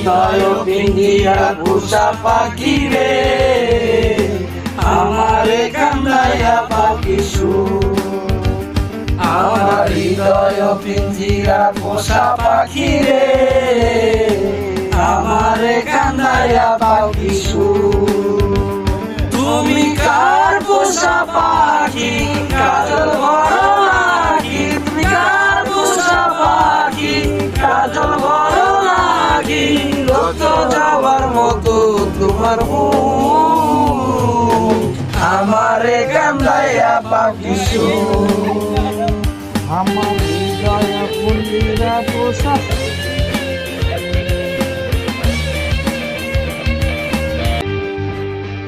হৃদয় পিঞ্জিরা পোষা পাখি রে, আমারে কান্দাইয়া পাখি আমার হৃদয় পিঞ্জিরা পোষা পাখি রে, আমারে কান্দাইয়া পাখি তুমি কার পোষা পাখি কাজল ভরা নাকি, তুমি কার পোষা পাখি কাজল ভরা নাকি, রত যাওয়ার মতো তোমার আমারে কান্দাইয়া পাখি আমার হৃদয় পিঞ্জিরা পোষা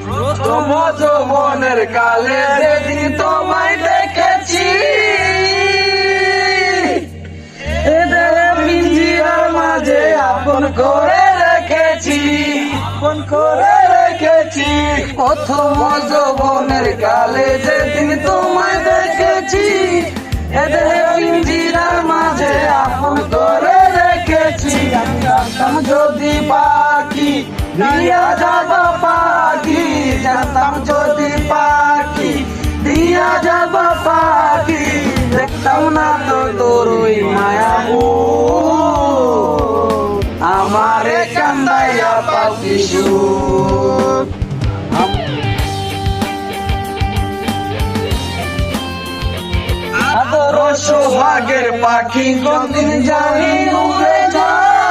প্রথম যৌবনের কালে যেদিন তোমায় দেখেছি, পিঞ্জিরার মাঝে আপন করে রেখেছি, আপন করে রেখেছি। প্রথম যৌবনের কালে যেদিন তোমায় দেখেছি, পিঞ্জিরার মাঝে আপন করে রেখেছি। জানতাম যদি পাখি দিয়া যাব পাখি, জানতাম যদি পাখি দিয়া যাব পাখি, দেখতাম না তো তোর ওই মায়া আমারে কান্দাইয়া পাখি আদর সোহাগের পাখি কোনদিন জানি উড়ে যায়,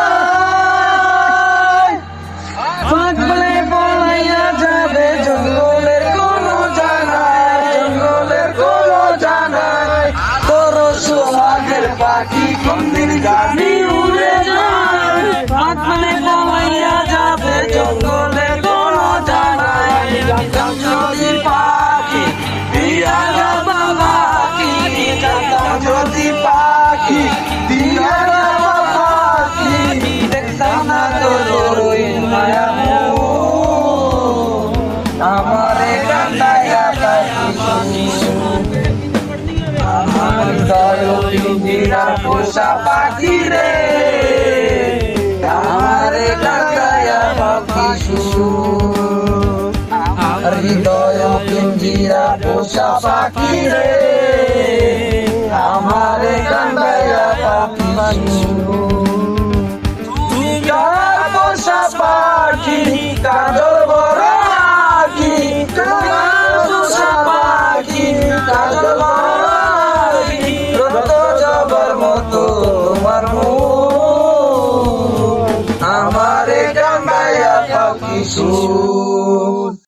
পাগলে বলাইয়া যাবে জঙ্গলের কোনো জানায়, জঙ্গলের কোনো জানায়। তোর সোহাগের পাখি কোনদিন জানি উড়ে যায়, পাগলে বলাইয়া যাবে জঙ্গলের কোনো জানায়। জানতাম যদি পাখি দিয়া যাব পাখি, জানতাম যদি পাখি দিয়া যাব পাখি, দেখতাম না তোর ওই মায়া আমারে কান্দাইয়া পাখি আমার হৃদয় পিঞ্জিরা পোষা পাখি রে, আমারে কান্দাইয়া পাখি হৃদয় পিঞ্জিরা পোষা পাখি রে, আমারে কান্দাইয়া পাখি তুমি কার পোষা পাখি কাজল ভরা নাকি, তোমার পোষা পাখি কাজল ভরা নাকি, রত যাবার মতো তোমার আমারে কান্দাইয়া পাখি